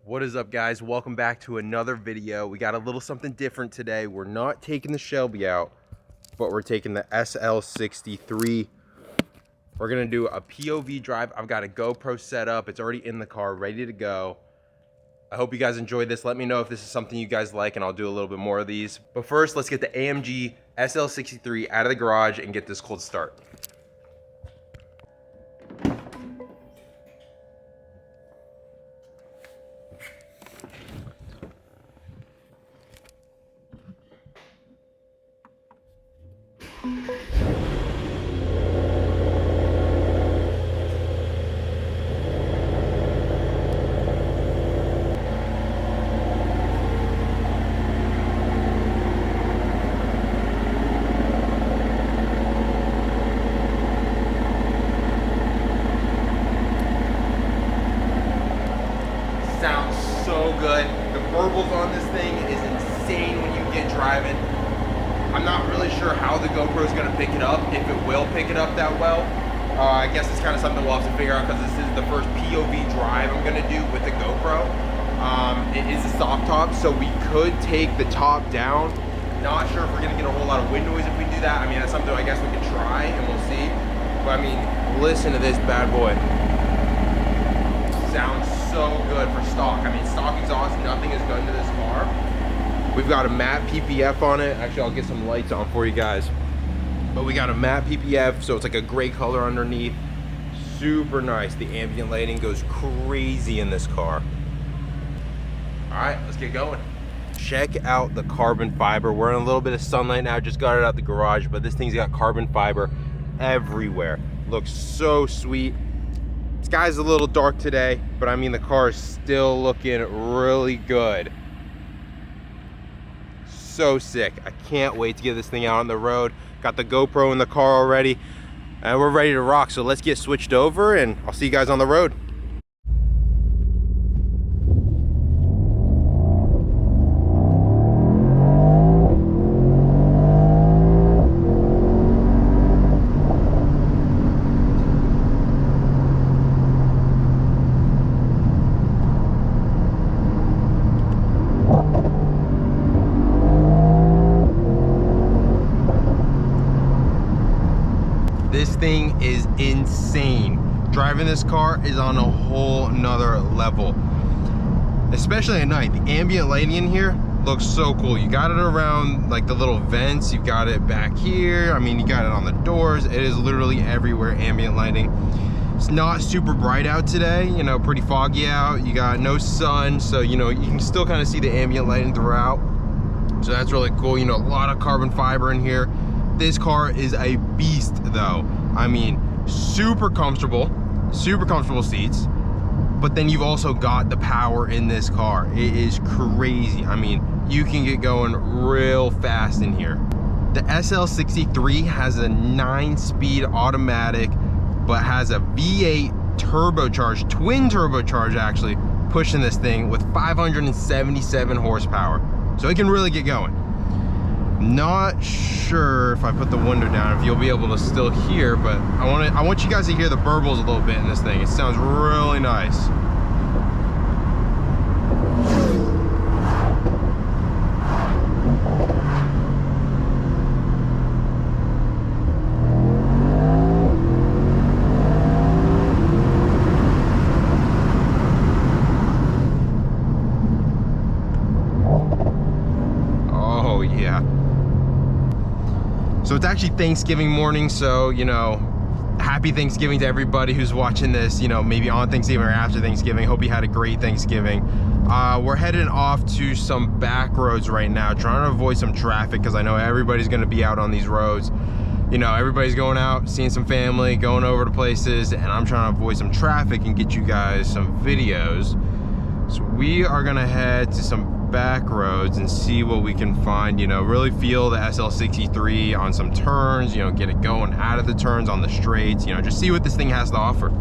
What is up, guys? Welcome back to another video. We got a little something different today. We're not taking the Shelby out, but we're taking the SL63. We're gonna do a POV drive. I've got a GoPro set up. It's already in the car, ready to go. I hope you guys enjoyed this. Let me know if this is something you guys like, and I'll do a little bit more of these. But first, let's get the AMG SL63 out of the garage and get this cold start. Sounds so good. The burbles on this thing is insane when you get driving. I'm not really sure how the GoPro is going to pick it up, if it will pick it up that well. I guess it's kind of something we'll have to figure out because this is the first POV drive I'm going to do with the GoPro. It is a soft top, so we could take the top down. Not sure if we're going to get a whole lot of wind noise if we do that. I mean, that's something I guess we could try and we'll see. But I mean, listen to this bad boy. Sounds so good for stock. I mean, stock exhaust, nothing is done to this car. We've got a matte PPF on it. Actually, I'll get some lights on for you guys. But we got a matte PPF, so it's like a gray color underneath. Super nice. The ambient lighting goes crazy in this car. All right, let's get going. Check out the carbon fiber. We're in a little bit of sunlight now. Just got it out the garage, but this thing's got carbon fiber everywhere. Looks so sweet. Sky's a little dark today, but I mean, the car is still looking really good. So sick. I can't wait to get this thing out on the road. Got the GoPro in the car already, and we're ready to rock. So let's get switched over, and I'll see you guys on the road. This thing is insane. Driving this car is on a whole nother level, especially at night. The ambient lighting in here looks so cool. You got it around like the little vents, you got it back here. I mean, you got it on the doors. It is literally everywhere, ambient lighting. It's not super bright out today, you know, pretty foggy out. You got no sun, so you know, you can still kind of see the ambient lighting throughout. So that's really cool. You know, a lot of carbon fiber in here. This car is a beast though. I mean, super comfortable seats, but then you've also got the power in this car. It is crazy. I mean, you can get going real fast in here. The SL63 has a 9-speed automatic, but has a V8 turbocharged, twin turbocharged actually, pushing this thing with 577 horsepower. So it can really get going. Not sure if I put the window down if you'll be able to still hear, but I want you guys to hear the burbles a little bit in this thing. It sounds really nice. Oh yeah. So it's actually Thanksgiving morning, so, you know, happy Thanksgiving to everybody who's watching this, you know, maybe on Thanksgiving or after Thanksgiving. Hope you had a great Thanksgiving. We're heading off to some back roads right now, trying to avoid some traffic because I know everybody's gonna be out on these roads. You know, everybody's going out, seeing some family, going over to places, and I'm trying to avoid some traffic and get you guys some videos. So we are gonna head to some back roads and see what we can find, you know, really feel the SL63 on some turns, you know, get it going out of the turns on the straights, you know, just see what this thing has to offer.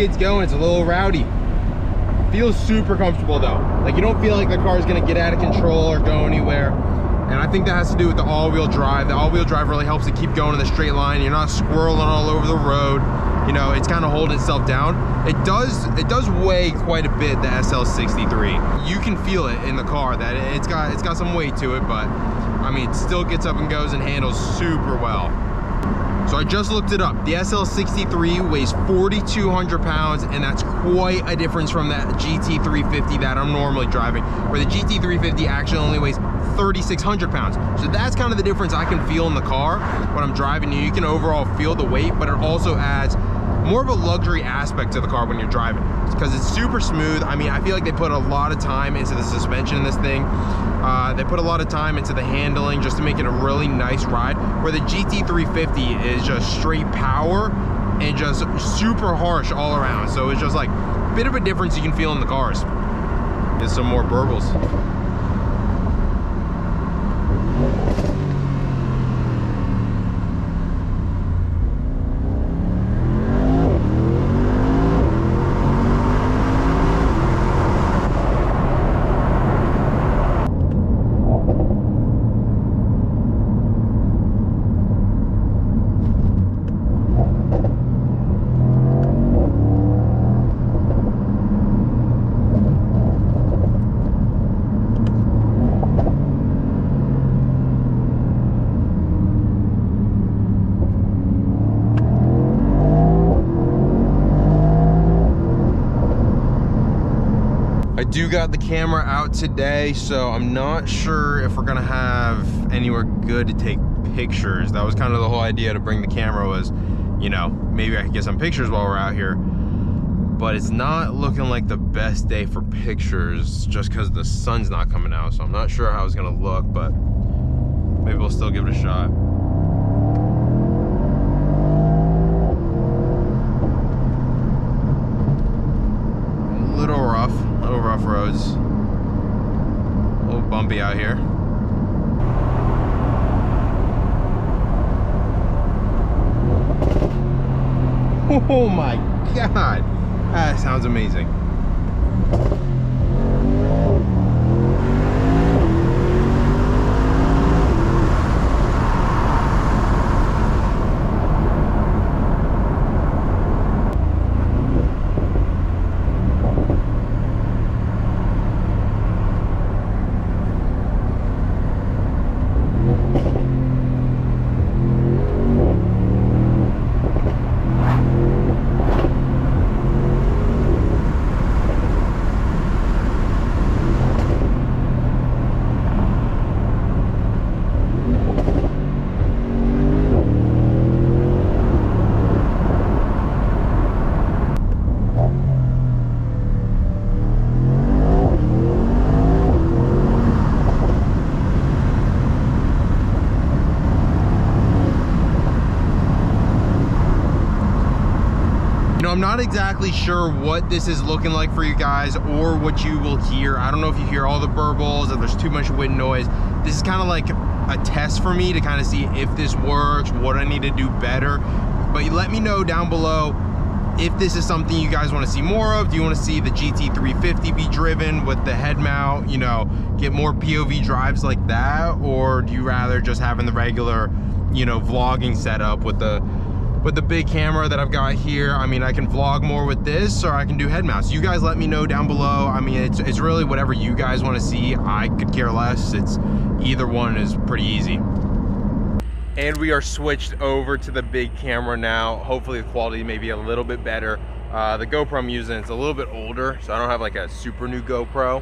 gets going. It's a little rowdy. Feels super comfortable though. Like you don't feel like the car is gonna get out of control or go anywhere. And I think that has to do with the all-wheel drive. The all-wheel drive really helps it keep going in the straight line. You're not squirreling all over the road. You know, it's kind of holding itself down. It does weigh quite a bit, the SL63. You can feel it in the car that it's got some weight to it, but I mean, it still gets up and goes and handles super well. So I just looked it up. The SL63 weighs 4,200 pounds, and that's quite a difference from the GT350 that I'm normally driving, where the GT350 actually only weighs 3,600 pounds. So that's kind of the difference I can feel in the car when I'm driving. You can overall feel the weight, but it also adds more of a luxury aspect to the car when you're driving, because it's super smooth. I mean, I feel like they put a lot of time into the suspension in this thing. They put a lot of time into the handling just to make it a really nice ride, where the GT350 is just straight power and just super harsh all around. So it's just like a bit of a difference you can feel in the cars. There's some more burbles. I do got the camera out today, so I'm not sure if we're gonna have anywhere good to take pictures. That was kind of the whole idea to bring the camera, was, you know, maybe I could get some pictures while we're out here. But it's not looking like the best day for pictures just because the sun's not coming out. So I'm not sure how it's gonna look, but maybe we'll still give it a shot. Little rough roads, a little bumpy out here. Oh my God, that sounds amazing. I'm not exactly sure what this is looking like for you guys or what you will hear. I don't know if you hear all the burbles, if there's too much wind noise. This is kind of like a test for me to kind of see if this works, what I need to do better. But let me know down below if this is something you guys want to see more of. Do you want to see the GT350 be driven with the head mount, you know, get more POV drives like that? Or do you rather just having the regular, you know, vlogging setup with the big camera that I've got here? I mean, I can vlog more with this, or I can do head mounts. You guys let me know down below. I mean, it's really whatever you guys want to see. I could care less. It's either one is pretty easy. And we are switched over to the big camera now. Hopefully the quality may be a little bit better. The GoPro I'm using, it's a little bit older, so I don't have like a super new GoPro.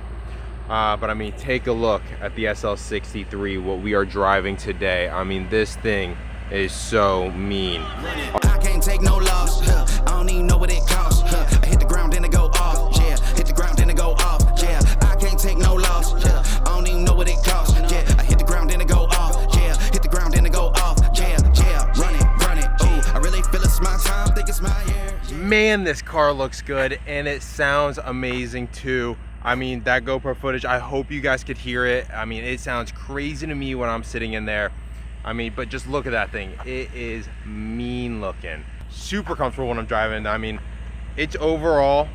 But I mean, take a look at the SL63, what we are driving today. I mean, this thing is so mean. I can't take no loss. I don't even know what it costs. I hit the ground then it go off. Yeah, hit the ground then it go off. Yeah, I can't take no loss. I don't even know what it costs. Yeah, I hit the ground then it go off. Yeah, hit the ground then it go off. Yeah, run it. Ooh, I really feel it's my time. Think it's my year. Man, this car looks good and it sounds amazing too. I mean, that GoPro footage, I hope you guys could hear it. I mean, it sounds crazy to me when I'm sitting in there. I mean, but just look at that thing. It is mean looking. Super comfortable when I'm driving. I mean, it's overall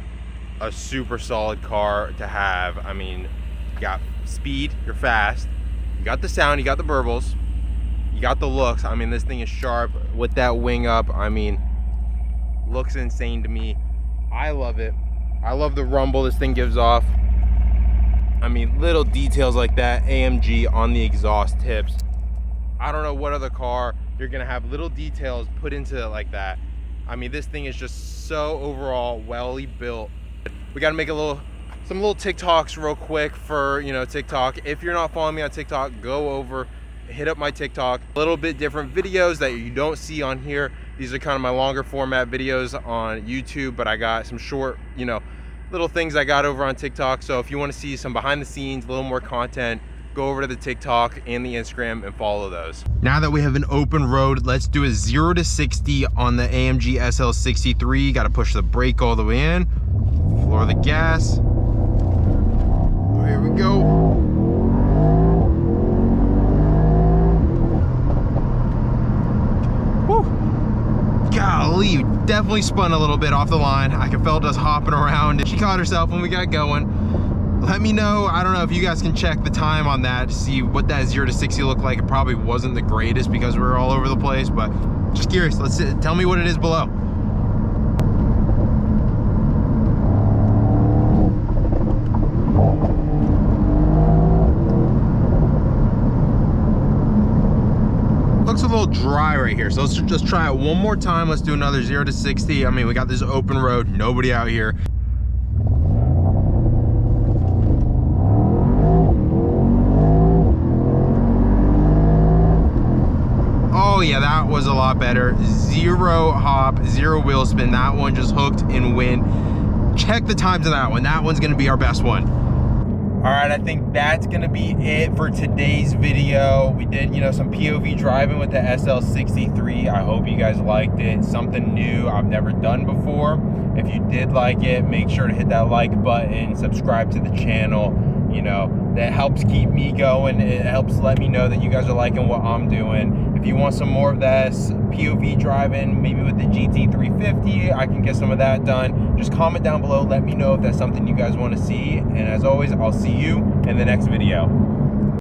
a super solid car to have. I mean, you got speed, you're fast, you got the sound, you got the burbles, you got the looks. I mean, this thing is sharp with that wing up. I mean, looks insane to me. I love it. I love the rumble this thing gives off. I mean, little details like that, AMG on the exhaust tips. I don't know what other car you're gonna have little details put into it like that. I mean, this thing is just so overall welly built. We gotta make some little TikToks real quick for, you know, TikTok. If you're not following me on TikTok, go over, hit up my TikTok. A little bit different videos that you don't see on here. These are kind of my longer format videos on YouTube, but I got some short, you know, little things I got over on TikTok. So if you want to see some behind the scenes, a little more content, go over to the TikTok and the Instagram and follow those. Now that we have an open road, let's do a 0 to 60 on the AMG SL63. Got to push the brake all the way in, floor the gas. Here we go. Golly, definitely spun a little bit off the line. I could felt us hopping around, and she caught herself when we got going. Let me know, I don't know if you guys can check the time on that to see what that 0 to 60 looked like. It probably wasn't the greatest because we were all over the place, but just curious. Tell me what it is below. Looks a little dry right here, so let's just try it one more time. Let's do another 0 to 60. I mean, we got this open road, nobody out here. Oh yeah, that was a lot better. 0 hop, 0 wheel spin. That one just hooked and win. Check the times of that one. That one's gonna be our best one. All right, I think that's gonna be it for today's video. We did, you know, some POV driving with the SL63. I hope you guys liked it. Something new I've never done before. If you did like it, make sure to hit that like button, subscribe to the channel. You know, that helps keep me going. It helps let me know that you guys are liking what I'm doing. If you want some more of this POV driving, maybe with the GT350, I can get some of that done. Just comment down below, let me know if that's something you guys want to see. And as always, I'll see you in the next video.